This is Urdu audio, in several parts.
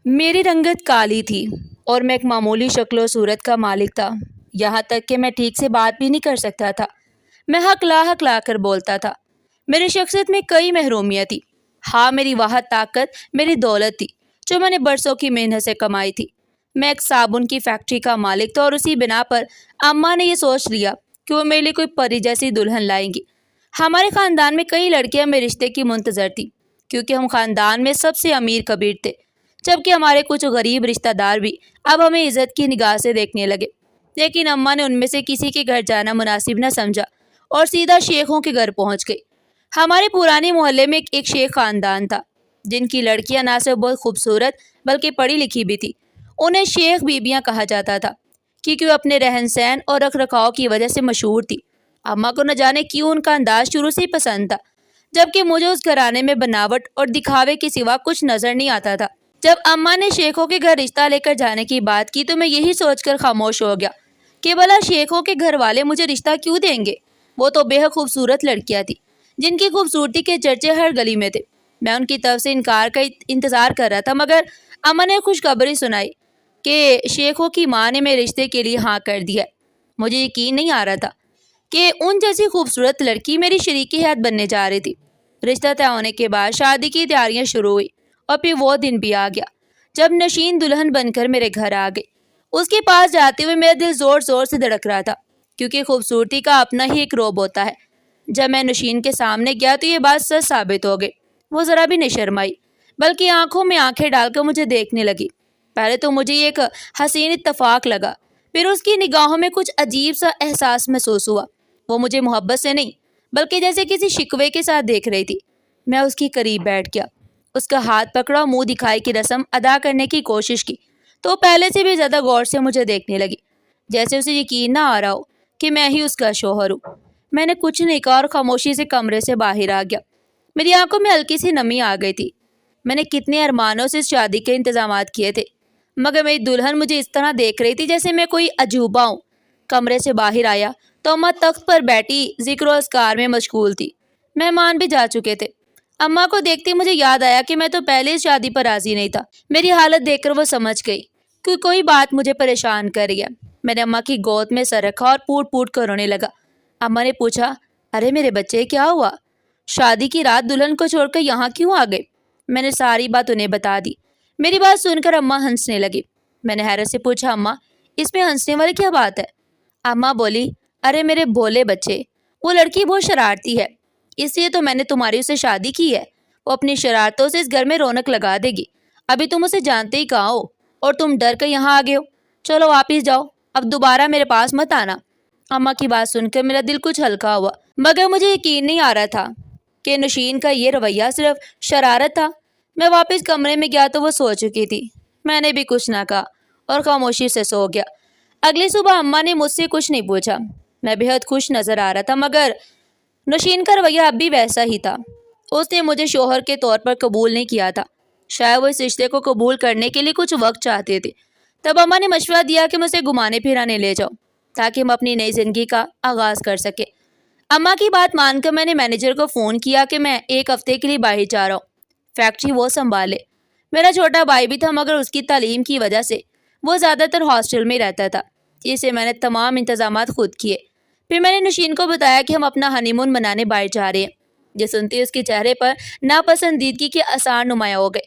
میری رنگت کالی تھی اور میں ایک معمولی شکل و صورت کا مالک تھا، یہاں تک کہ میں ٹھیک سے بات بھی نہیں کر سکتا تھا۔ میں حق لا کر بولتا تھا۔ میری شخصیت میں کئی محرومیاں تھی۔ ہاں، میری واحد طاقت میری دولت تھی جو میں نے برسوں کی محنت سے کمائی تھی۔ میں ایک صابن کی فیکٹری کا مالک تھا اور اسی بنا پر اماں نے یہ سوچ لیا کہ وہ میرے لیے کوئی پری جیسی دلہن لائیں گی۔ ہمارے خاندان میں کئی لڑکیاں میرے رشتے کی منتظر تھیں کیونکہ ہم خاندان میں سب سے امیر کبیر تھے، جبکہ ہمارے کچھ غریب رشتہ دار بھی اب ہمیں عزت کی نگاہ سے دیکھنے لگے۔ لیکن اماں نے ان میں سے کسی کے گھر جانا مناسب نہ سمجھا اور سیدھا شیخوں کے گھر پہنچ گئی۔ ہمارے پرانے محلے میں ایک شیخ خاندان تھا جن کی لڑکیاں نہ صرف بہت خوبصورت بلکہ پڑھی لکھی بھی تھی۔ انہیں شیخ بیبیاں کہا جاتا تھا کیونکہ وہ اپنے رہن سہن اور رکھ رکھاؤ کی وجہ سے مشہور تھی۔ اماں کو نہ جانے کیوں ان کا انداز شروع سے ہی پسند تھا، جبکہ مجھے اس گھرانے میں بناوٹ اور دکھاوے کے سوا کچھ نظر نہیں آتا تھا۔ جب اماں نے شیخوں کے گھر رشتہ لے کر جانے کی بات کی تو میں یہی سوچ کر خاموش ہو گیا کہ بھلا شیخوں کے گھر والے مجھے رشتہ کیوں دیں گے؟ وہ تو بے حد خوبصورت لڑکیاں تھیں جن کی خوبصورتی کے چرچے ہر گلی میں تھے۔ میں ان کی طرف سے انکار کا انتظار کر رہا تھا، مگر اماں نے خوشخبری سنائی کہ شیخوں کی ماں نے میرے رشتے کے لیے ہاں کر دیا ہے۔ مجھے یقین نہیں آ رہا تھا کہ ان جیسی خوبصورت لڑکی میری شریکی حیات بننے جا رہی تھی۔ رشتہ طے ہونے کے بعد شادی کی تیاریاں شروع ہوئی اور پھر وہ دن بھی آ گیا جب نشین دلہن بن کر میرے گھر آ گئی۔ اس کے پاس جاتے ہوئے میرا دل زور زور سے دھڑک رہا تھا کیونکہ خوبصورتی کا اپنا ہی ایک روب ہوتا ہے۔ جب میں نشین کے سامنے گیا تو یہ بات سچ ثابت ہو گئی۔ وہ ذرا بھی نہیں شرمائی بلکہ آنکھوں میں آنکھیں ڈال کر مجھے دیکھنے لگی۔ پہلے تو مجھے یہ ایک حسین اتفاق لگا، پھر اس کی نگاہوں میں کچھ عجیب سا احساس محسوس ہوا۔ وہ مجھے محبت سے نہیں بلکہ جیسے کسی شکوے کے ساتھ دیکھ رہی تھی۔ میں اس کی قریب بیٹھ گیا، اس کا ہاتھ پکڑا، منہ دکھائی کی رسم ادا کرنے کی کوشش کی تو پہلے سے بھی زیادہ غور سے مجھے دیکھنے لگی، جیسے اسے یقین نہ آ رہا ہو کہ میں ہی اس کا شوہر ہوں۔ میں نے کچھ نہیں کہا اور خاموشی سے کمرے سے باہر آ گیا۔ میری آنکھوں میں ہلکی سی نمی آ گئی تھی۔ میں نے کتنے ارمانوں سے اس شادی کے انتظامات کیے تھے، مگر میری دلہن مجھے اس طرح دیکھ رہی تھی جیسے میں کوئی عجوبہ ہوں۔ کمرے سے باہر آیا تو اماں تخت پر بیٹھی ذکر و اذکار میں مشغول تھی۔ مہمان بھی جا چکے تھے۔ اماں کو دیکھتے مجھے یاد آیا کہ میں تو پہلے اس شادی پر راضی نہیں تھا۔ میری حالت دیکھ کر وہ سمجھ گئی کہ کوئی بات مجھے پریشان کر رہی ہے۔ میں نے اماں کی گود میں سر رکھا اور پوٹ پوٹ کر رونے لگا۔ اماں نے پوچھا، ارے میرے بچے، کیا ہوا؟ شادی کی رات دلہن کو چھوڑ کر یہاں کیوں آ گئے؟ میں نے ساری بات انہیں بتا دی۔ میری بات سن کر اماں ہنسنے لگی۔ میں نے حیرت سے پوچھا، اماں اس میں ہنسنے والی کیا بات ہے؟ اماں بولی، ارے میرے بھولے بچے، وہ لڑکی بہت شرارتی ہے، اس لیے تو میں نے تمہاری اسے شادی کی ہے۔ وہ اپنی شرارتوں سے اس گھر میں رونق لگا دے گی۔ ابھی تم اسے جانتے ہی کہاں ہو اور تم ڈر کر یہاں آ گئے ہو۔ چلو واپس جاؤ، اب دوبارہ میرے پاس مت آنا۔ اماں کی بات سن کر میرا دل کچھ ہلکا ہوا، مگر مجھے یقین نہیں آ رہا تھا کہ نشین کا یہ رویہ صرف شرارت تھا۔ میں واپس کمرے میں گیا تو وہ سو چکی تھی۔ میں نے بھی کچھ نہ کہا اور خاموشی سے سو گیا۔ اگلی صبح اماں نے مجھ سے کچھ نہیں پوچھا۔ میں بے حد خوش نظر آ رہا تھا، مگر نشین کا رویہ اب بھی ویسا ہی تھا۔ اس نے مجھے شوہر کے طور پر قبول نہیں کیا تھا۔ شاید وہ اس رشتے کو قبول کرنے کے لیے کچھ وقت چاہتے تھے۔ تب اماں نے مشورہ دیا کہ مجھے گھمانے پھرانے لے جاؤ تاکہ ہم اپنی نئی زندگی کا آغاز کر سکیں۔ اماں کی بات مان کر میں نے مینیجر کو فون کیا کہ میں ایک ہفتے کے لیے باہر جا رہا ہوں، فیکٹری وہ سنبھالے۔ میرا چھوٹا بھائی بھی تھا، مگر اس کی تعلیم کی وجہ سے وہ زیادہ تر ہاسٹل میں رہتا تھا، اس سے میں نے تمام انتظامات خود کیے۔ پھر میں نے نشین کو بتایا کہ ہم اپنا ہنی مون منانے باہر جا رہے ہیں۔ یہ سنتے اس کے چہرے پر ناپسندیدگی کے آثار نمایاں ہو گئے۔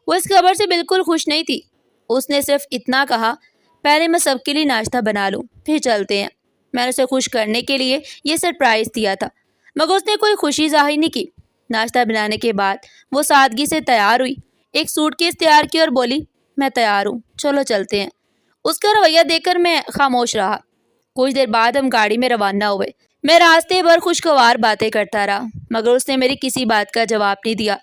وہ اس خبر سے بالکل خوش نہیں تھی۔ اس نے صرف اتنا کہا، پہلے میں سب کے لیے ناشتہ بنا لوں پھر چلتے ہیں۔ میں نے اسے خوش کرنے کے لیے یہ سرپرائز دیا تھا، مگر اس نے کوئی خوشی ظاہر نہیں کی۔ ناشتہ بنانے کے بعد وہ سادگی سے تیار ہوئی، ایک سوٹ کیس تیار کی اور بولی، میں تیار ہوں، چلو چلتے ہیں۔ اس کا رویہ دیکھ کر میں خاموش رہا۔ کچھ دیر بعد ہم گاڑی میں روانہ ہوئے۔ میں راستے بھر خوشگوار باتیں کرتا رہا، مگر اس نے میری کسی بات کا جواب نہیں دیا۔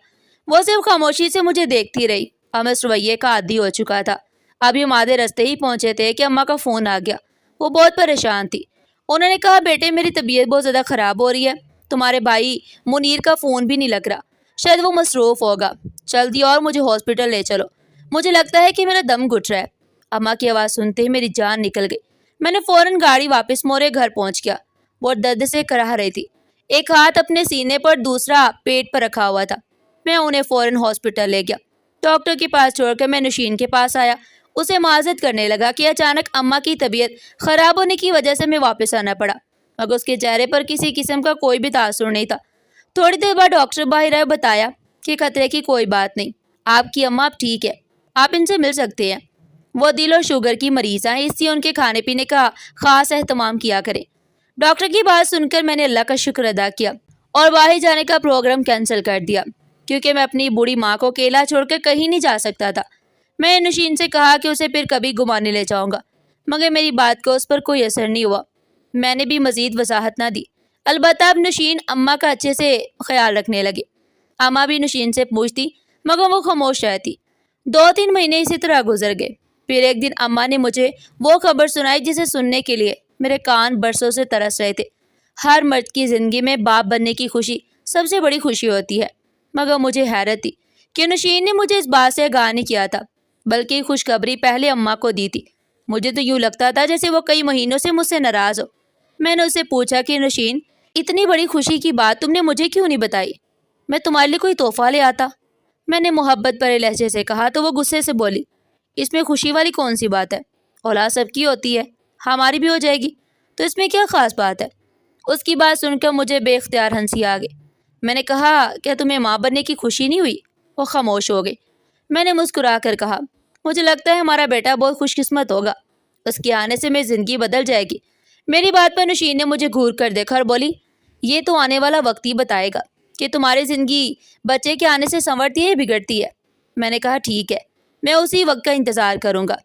وہ صرف خاموشی سے مجھے دیکھتی رہی۔ اب میں اس رویے کا عادی ہو چکا تھا۔ ابھی ہم آدھے راستے ہی پہنچے تھے کہ اماں کا فون آ گیا۔ وہ بہت پریشان تھی۔ انہوں نے کہا، بیٹے میری طبیعت بہت زیادہ خراب ہو رہی ہے، تمہارے بھائی منیر کا فون بھی نہیں لگ رہا، شاید وہ مصروف ہوگا، جلدی اور مجھے ہاسپٹل لے چلو، مجھے لگتا ہے کہ میرا دم گھٹ رہا ہے۔ اماں کی آواز سنتے ہی میری جان نکل گئی۔ میں نے فوراً گاڑی واپس موڑے گھر پہنچ گیا۔ وہ درد سے کراہ رہی تھی، ایک ہاتھ اپنے سینے پر دوسرا پیٹ پر رکھا ہوا تھا۔ میں انہیں فوراً ہاسپٹل لے گیا۔ ڈاکٹر کے پاس چھوڑ کر میں نشین کے پاس آیا. اسے معذرت کرنے لگا کہ اچانک اماں کی طبیعت خراب ہونے کی وجہ سے میں واپس آنا پڑا، مگر اس کے چہرے پر کسی قسم کا کوئی بھی تاثر نہیں تھا. تھوڑی دیر بعد ڈاکٹر باہر آئے، بتایا کہ خطرے کی کوئی بات نہیں، آپ کی اماں اب ٹھیک ہے، آپ ان سے مل سکتے ہیں. وہ دل اور شوگر کی مریض ہیں، اس لیے ان کے کھانے پینے کا خاص اہتمام کیا کریں. ڈاکٹر کی بات سن کر میں نے اللہ کا شکر ادا کیا اور باہر جانے کا پروگرام کینسل کر دیا، کیونکہ میں اپنی بوڑھی ماں کو اکیلا چھوڑ کر کہیں نہیں جا سکتا تھا. میں نے نشین سے کہا کہ اسے پھر کبھی گھمانے لے جاؤں گا، مگر میری بات کو اس پر کوئی اثر نہیں ہوا. میں نے بھی مزید وضاحت نہ دی. البتہ اب نشین اماں کا اچھے سے خیال رکھنے لگے. اماں بھی نشین سے پوچھتی، مگر وہ خاموش رہتی. 2-3 مہینے اسی طرح گزر گئے. پھر ایک دن اماں نے مجھے وہ خبر سنائی جسے سننے کے لیے میرے کان برسوں سے ترس رہے تھے. ہر مرد کی زندگی میں باپ بننے کی خوشی سب سے بڑی خوشی ہوتی ہے، مگر مجھے حیرت تھی کہ نشین نے مجھے اس بات سے آگاہ نہیں کیا تھا، بلکہ یہ خوشخبری پہلے اماں کو دی تھی. مجھے تو یوں لگتا تھا جیسے وہ کئی مہینوں سے مجھ سے ناراض ہو. میں نے اسے پوچھا کہ نشین، اتنی بڑی خوشی کی بات تم نے مجھے کیوں نہیں بتائی؟ میں تمہارے لیے کوئی تحفہ لے آتا. میں نے محبت بھرے لہجے سے کہا تو وہ غصے سے بولی، اس میں خوشی والی کون سی بات ہے؟ اولاد سب کی ہوتی ہے، ہماری بھی ہو جائے گی، تو اس میں کیا خاص بات ہے؟ اس کی بات سن کر مجھے بے اختیار ہنسی آ گئی. میں نے کہا، کیا تمہیں ماں بننے کی خوشی نہیں ہوئی؟ وہ خاموش ہو گئی. میں نے مسکرا کر کہا، مجھے لگتا ہے ہمارا بیٹا بہت خوش قسمت ہوگا، اس کے آنے سے میری زندگی بدل جائے گی. میری بات پر نشین نے مجھے گھور کر دیکھا اور بولی، یہ تو آنے والا وقت ہی بتائے گا کہ تمہاری زندگی بچے کے آنے سے سنورتی ہے یا بگڑتی ہے. میں نے کہا، ٹھیک ہے، میں اسی وقت کا انتظار کروں گا.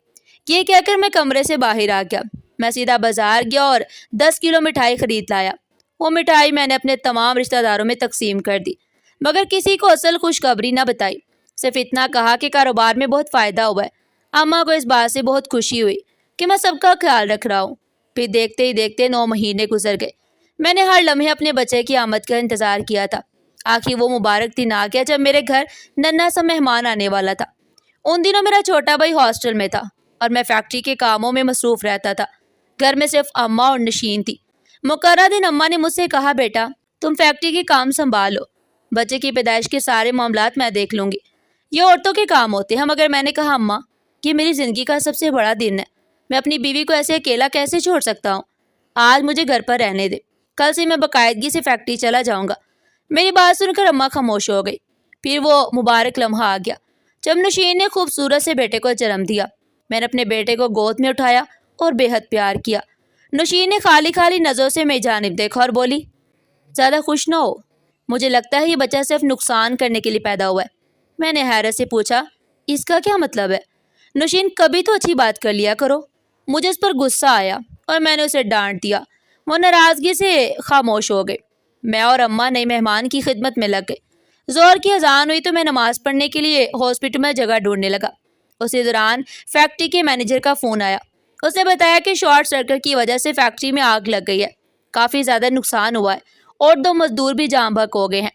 یہ کہہ کر میں کمرے سے باہر آ گیا. میں سیدھا بازار گیا اور 10 کلو مٹھائی خرید لایا. وہ مٹھائی میں نے اپنے تمام رشتہ داروں میں تقسیم کر دی، مگر کسی کو اصل خوشخبری نہ بتائی. صرف اتنا کہا کہ کاروبار میں بہت فائدہ ہوا ہے. اماں کو اس بات سے بہت خوشی ہوئی کہ میں سب کا خیال رکھ رہا ہوں. پھر دیکھتے ہی دیکھتے 9 مہینے گزر گئے. میں نے ہر لمحے اپنے بچے کی آمد کا انتظار کیا تھا. آخر وہ مبارک دن آ گیا جب میرے گھر ننھا سا مہمان آنے والا تھا. ان دنوں میرا چھوٹا بھائی ہاسٹل میں تھا اور میں فیکٹری کے کاموں میں مصروف رہتا تھا. گھر میں صرف اماں اور نشین تھی. مقررہ دن اماں نے مجھ سے کہا، بیٹا تم فیکٹری کے کام سنبھالو، بچے کی پیدائش کے سارے معاملات میں دیکھ لوں گی، یہ عورتوں کے کام ہوتے ہیں. مگر میں نے کہا، اماں یہ میری زندگی کا سب سے بڑا دن ہے، میں اپنی بیوی کو ایسے اکیلا کیسے چھوڑ سکتا ہوں؟ آج مجھے گھر پر رہنے دے، کل سے میں باقاعدگی سے فیکٹری چلا جاؤں گا. میری بات سن کر اماں خاموش ہو گئی. پھر وہ مبارک لمحہ آ گیا جب نشین نے خوبصورت سے بیٹے کو جنم دیا. میں نے اپنے بیٹے کو گود میں اٹھایا اور بے حد پیار کیا. نشین نے خالی خالی نظروں سے میری جانب دیکھا اور بولی، زیادہ خوش نہ ہو، مجھے لگتا ہے یہ بچہ صرف نقصان کرنے کے لیے پیدا ہوا ہے. میں نے حیرت سے پوچھا، اس کا کیا مطلب ہے؟ نشین، کبھی تو اچھی بات کر لیا کرو. مجھے اس پر غصہ آیا اور میں نے اسے ڈانٹ دیا. وہ ناراضگی سے خاموش ہو گئے. میں اور اماں نئے مہمان کی خدمت میں لگ گئے. ظہر کی اذان ہوئی تو میں نماز پڑھنے کے لیے ہاسپٹل میں جگہ ڈھونڈنے لگا. اسی دوران فیکٹری کے مینیجر کا فون آیا. اس نے بتایا کہ شارٹ سرکٹ کی وجہ سے فیکٹری میں آگ لگ گئی ہے، کافی زیادہ نقصان ہوا ہے اور 2 مزدور بھی جاں بحق ہو گئے ہیں.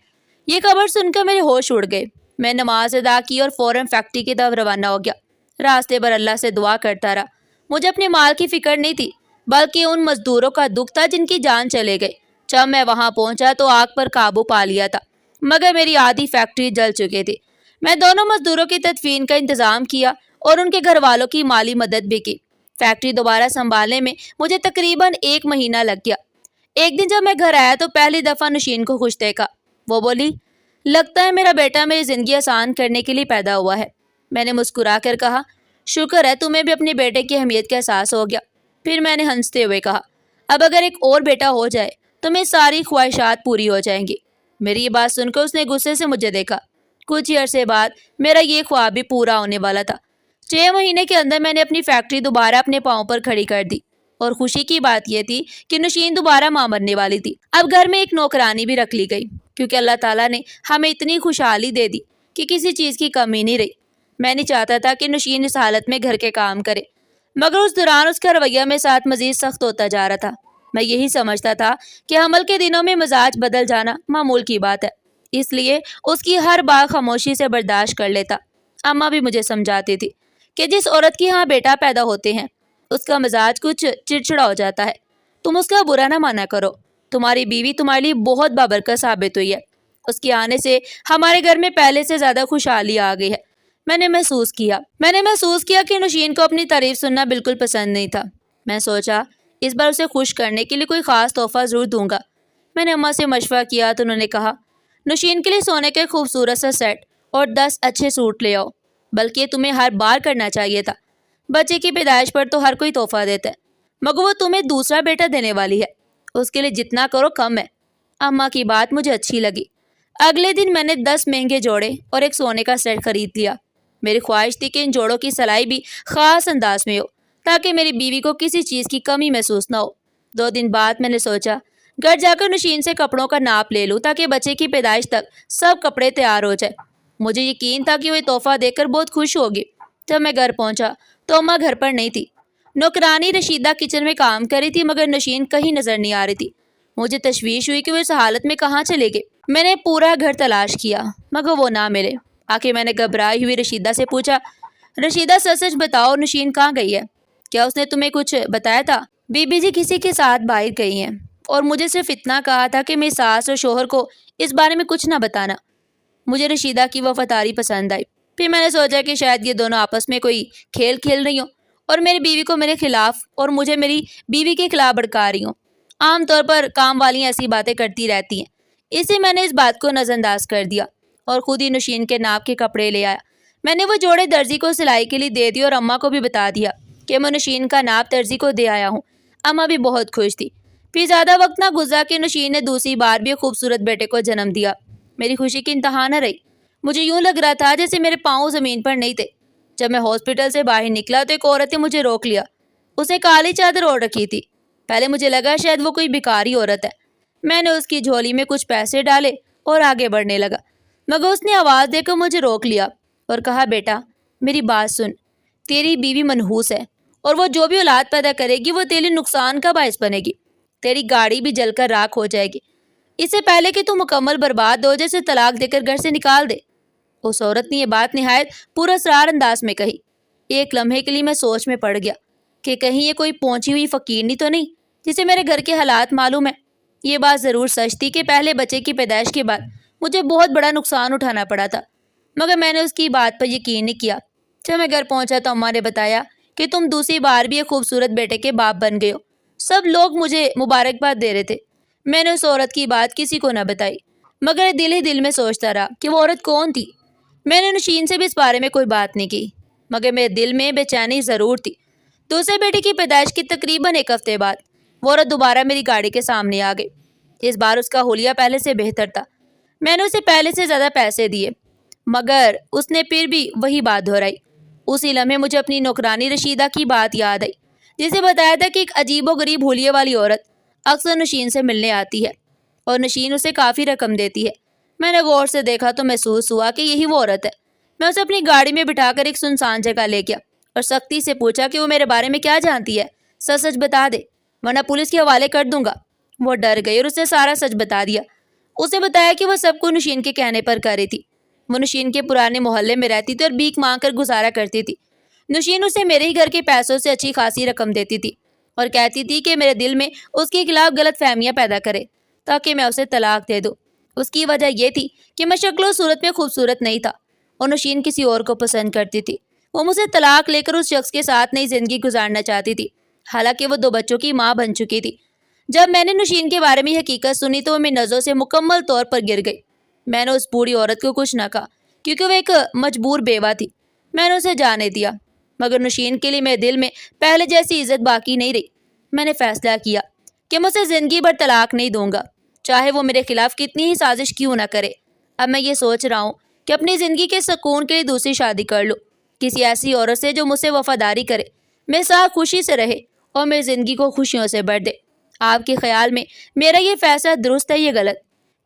یہ خبر سن کر میرے ہوش اڑ گئے. میں نماز ادا کی اور فوراً فیکٹری کی طرف روانہ ہو گیا. راستے پر اللہ سے دعا کرتا رہا. مجھے اپنے مال کی فکر نہیں تھی، بلکہ ان مزدوروں کا دکھ تھا جن کی جان چلے گئے. جب میں وہاں پہنچا تو آگ پر قابو پا لیا تھا، مگر میری آدھی فیکٹری جل چکی تھی. میں دونوں مزدوروں کی تدفین کا انتظام کیا اور ان کے گھر والوں کی مالی مدد بھی کی. فیکٹری دوبارہ سنبھالنے میں مجھے تقریباً 1 مہینہ لگ گیا. ایک دن جب میں گھر آیا تو پہلی دفعہ نشین کو خوش دیکھا. وہ بولی، لگتا ہے میرا بیٹا میری زندگی آسان کرنے کے لیے پیدا ہوا ہے. میں نے مسکرا کر کہا، شکر ہے تمہیں بھی اپنے بیٹے کی اہمیت کا احساس ہو گیا. پھر میں نے ہنستے ہوئے کہا، اب اگر ایک اور بیٹا ہو جائے تو میری ساری خواہشات پوری ہو جائیں گی. میری یہ بات سن کر اس نے غصے سے مجھے دیکھا. کچھ ہی عرصے بعد میرا یہ خواب بھی پورا ہونے والا تھا. 6 مہینے کے اندر میں نے اپنی فیکٹری دوبارہ اپنے پاؤں پر کھڑی کر دی. اور خوشی کی بات یہ تھی کہ نشین دوبارہ ماں بننے والی تھی. اب گھر میں ایک نوکرانی بھی رکھ لی گئی، کیونکہ اللہ تعالیٰ نے ہمیں اتنی خوشحالی دے دی کہ کسی چیز کی کمی نہیں رہی. میں نہیں چاہتا تھا کہ نشین اس حالت میں گھر کے کام کرے، مگر اس دوران اس کا رویہ میرے ساتھ مزید سخت ہوتا جا رہا تھا. میں یہی سمجھتا تھا کہ حمل کے دنوں میں مزاج بدل جانا معمول کی بات ہے، اس لیے اس کی ہر بات خاموشی سے برداشت کر لیتا. اماں بھی مجھے سمجھاتی تھی کہ جس عورت کی ہاں بیٹا پیدا ہوتے ہیں اس کا مزاج کچھ چڑچڑا ہو جاتا ہے. تم اس کا برا نہ مانا کرو، تمہاری بیوی تمہارے لیے بہت بابرکت ثابت ہوئی ہے. اس کے آنے سے ہمارے گھر میں پہلے سے زیادہ خوشحالی آ گئی ہے. میں نے محسوس کیا کہ نوشین کو اپنی تعریف سننا بالکل پسند نہیں تھا۔ میں سوچا اس بار اسے خوش کرنے کے لیے کوئی خاص تحفہ ضرور دوں گا۔ میں نے اماں سے مشورہ کیا تو انہوں نے کہا نوشین کے لیے سونے کا خوبصورت سا سیٹ اور 10 اچھے سوٹ لے آؤ، بلکہ تمہیں ہر بار کرنا چاہیے تھا۔ بچے کی پیدائش پر تو ہر کوئی تحفہ دیتا ہے، مگر وہ تمہیں دوسرا بیٹا دینے والی ہے، اس کے لیے جتنا کرو کم ہے۔ اماں کی بات مجھے اچھی لگی۔ اگلے دن میں نے 10 مہنگے جوڑے اور ایک سونے کا سیٹ خرید لیا۔ میری خواہش تھی کہ ان جوڑوں کی سلائی بھی خاص انداز میں ہو تاکہ میری بیوی کو کسی چیز کی کمی محسوس نہ ہو۔ 2 دن بعد میں نے سوچا گھر جا کر نوشین سے کپڑوں کا ناپ لے لوں تاکہ بچے کی پیدائش تک سب کپڑے تیار ہو جائے۔ مجھے یقین تھا کہ وہ تحفہ دے کر بہت خوش ہوگی۔ جب میں گھر پہنچا تو اماں گھر پر نہیں تھی۔ نوکرانی رشیدہ کچن میں کام کر رہی تھی مگر نوشین کہیں نظر نہیں آ رہی تھی۔ مجھے تشویش ہوئی کہ وہ اس حالت میں کہاں چلے گئے۔ میں نے پورا گھر تلاش کیا مگر وہ نہ ملے۔ آخر میں نے گھبرائی ہوئی رشیدہ سے پوچھا رشیدہ سچ سچ بتاؤ نوشین کہاں گئی ہے؟ کیا اس نے تمہیں کچھ بتایا تھا؟ بی بی جی کسی کے ساتھ باہر گئی ہیں اور مجھے صرف اتنا کہا تھا کہ میری ساس اور شوہر کو اس بارے میں کچھ نہ بتانا۔ مجھے رشیدہ کی وفاداری پسند آئی۔ پھر میں نے سوچا کہ شاید یہ دونوں آپس میں کوئی کھیل کھیل رہی ہوں اور میری بیوی کو میرے خلاف اور مجھے میری بیوی کے خلاف بھڑکا رہی ہوں۔ عام طور پر کام والیاں ایسی باتیں کرتی رہتی ہیں، اس لیے میں نے اس بات کو نظر انداز کر دیا اور خود ہی نوشین کے ناپ کے کپڑے لے آیا۔ میں نے وہ جوڑے درزی کو سلائی کے لیے دے دی اور اماں کو بھی بتا دیا کہ میں نوشین کا ناپ درزی کو دے آیا ہوں۔ اماں بھی بہت خوش تھی۔ پھر زیادہ وقت نہ گزرا کہ نوشین نے دوسری بار بھی ایک خوبصورت بیٹے کو جنم دیا۔ میری خوشی کی انتہا نہ رہی۔ مجھے یوں لگ رہا تھا جیسے میرے پاؤں زمین پر نہیں تھے۔ جب میں ہاسپٹل سے باہر نکلا تو ایک عورت نے مجھے روک لیا۔ اس نے کالی چادر اوڑھ رکھی تھی۔ پہلے مجھے لگا شاید وہ کوئی بھکاری عورت ہے۔ میں نے اس کی جھولی میں کچھ پیسے ڈالے اور آگے بڑھنے لگا، مگر اس نے آواز دے کر مجھے روک لیا اور کہا بیٹا میری بات سن، تیری بیوی منحوس ہے اور وہ جو بھی اولاد پیدا کرے گی وہ تیرے نقصان کا باعث بنے گی۔ تیری گاڑی بھی جل کر راکھ ہو جائے گی۔ اس سے پہلے کہ تو مکمل برباد ہو جیسے طلاق دے کر گھر سے نکال دے۔ اس عورت نے یہ بات نہایت پراسرار انداز میں کہی۔ ایک لمحے کے لیے میں سوچ میں پڑ گیا کہ کہیں یہ کوئی پہنچی ہوئی فقیرنی تو نہیں جسے میرے گھر کے حالات معلوم ہے۔ یہ بات ضرور سچ تھی کہ پہلے بچے کی پیدائش کے بعد مجھے بہت بڑا نقصان اٹھانا پڑا تھا، مگر میں نے اس کی بات پر یقین نہیں کیا۔ جب میں گھر پہنچا تو اماں نے بتایا کہ تم دوسری بار بھی ایک خوبصورت بیٹے کے باپ بن گئے ہو۔ سب لوگ مجھے مبارکباد دے رہے تھے۔ میں نے اس عورت کی بات کسی کو نہ بتائی، مگر دل ہی دل میں سوچتا رہا کہ وہ عورت کون تھی۔ میں نے نوشین سے بھی اس بارے میں کوئی بات نہیں کی، مگر میرے دل میں بے چینی ضرور تھی۔ دوسرے بیٹے کی پیدائش کی تقریباً 1 ہفتے بعد وہ عورت دوبارہ میری گاڑی کے سامنے آ گئی۔ اس بار اس کا حلیہ پہلے سے بہتر تھا۔ میں نے اسے پہلے سے زیادہ پیسے دیے، مگر اس نے پھر بھی وہی بات دہرائی۔ اسی لمحے مجھے اپنی نوکرانی رشیدہ کی بات یاد آئی، جسے بتایا تھا کہ ایک عجیب و غریب حلیے والی عورت اکثر نوشین سے ملنے آتی ہے اور نوشین اسے کافی رقم دیتی ہے۔ میں نے غور سے دیکھا تو محسوس ہوا کہ یہی وہ عورت ہے۔ میں اسے اپنی گاڑی میں بٹھا کر ایک سنسان جگہ لے گیا اور سختی سے پوچھا کہ وہ میرے بارے میں کیا جانتی ہے، سچ سچ بتا دے ورنہ پولیس کے حوالے کر دوں گا۔ وہ ڈر گئی اور اس نے سارا سچ بتا دیا۔ اس نے بتایا کہ وہ سب کو نوشین کے کہنے پر کر رہی تھی۔ وہ نوشین کے پرانے محلے میں رہتی تھی اور بھیک مانگ کر گزارا کرتی تھی۔ نوشین اسے میرے ہی گھر کے پیسوں سے اچھی خاصی رقم دیتی تھی اور کہتی تھی کہ میرے دل میں اس کے خلاف غلط فہمیاں پیدا کرے تاکہ میں اسے طلاق دے دوں۔ اس کی وجہ یہ تھی کہ میں شکل و صورت میں خوبصورت نہیں تھا اور نوشین کسی اور کو پسند کرتی تھی۔ وہ مجھ سے طلاق لے کر اس شخص کے ساتھ نئی زندگی گزارنا چاہتی تھی، حالانکہ وہ 2 بچوں کی ماں بن چکی تھی۔ جب میں نے نوشین کے بارے میں حقیقت سنی تو وہ میری نظروں سے مکمل طور پر گر گئی۔ میں نے اس بوڑھی عورت کو کچھ نہ کہا کیونکہ وہ ایک مجبور بیوہ تھی۔ میں نے اسے جانے دیا، مگر نوشین کے لیے میرے دل میں پہلے جیسی عزت باقی نہیں رہی۔ میں نے فیصلہ کیا کہ میں اسے زندگی بھر طلاق نہیں دوں گا، چاہے وہ میرے خلاف کتنی ہی سازش کیوں نہ کرے۔ اب میں یہ سوچ رہا ہوں کہ اپنی زندگی کے سکون کے لیے دوسری شادی کر لوں، کسی ایسی عورت سے جو مجھ سے وفاداری کرے، میرے ساتھ خوشی سے رہے اور میری زندگی کو خوشیوں سے بھر دے۔ آپ کے خیال میں میرا یہ فیصلہ درست ہے یا غلط؟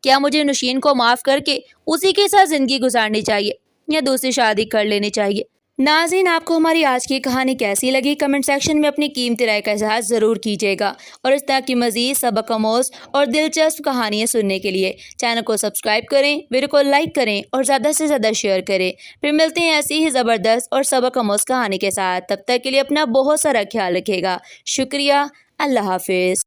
کیا مجھے نوشین کو معاف کر کے اسی کے ساتھ زندگی گزارنی چاہیے یا دوسری شادی کر لینی چاہیے؟ ناظرین، آپ کو ہماری آج کی کہانی کیسی لگی؟ کمنٹ سیکشن میں اپنی قیمتی رائے کا اظہار ضرور کیجیے گا، اور اس طرح کی مزید سبق آموز اور دلچسپ کہانیاں سننے کے لیے چینل کو سبسکرائب کریں، ویڈیو کو لائک کریں اور زیادہ سے زیادہ شیئر کریں۔ پھر ملتے ہیں ایسی ہی زبردست اور سبق آموز کہانی کے ساتھ۔ تب تک کے لیے اپنا بہت سارا خیال رکھیے گا۔ شکریہ۔ اللہ حافظ۔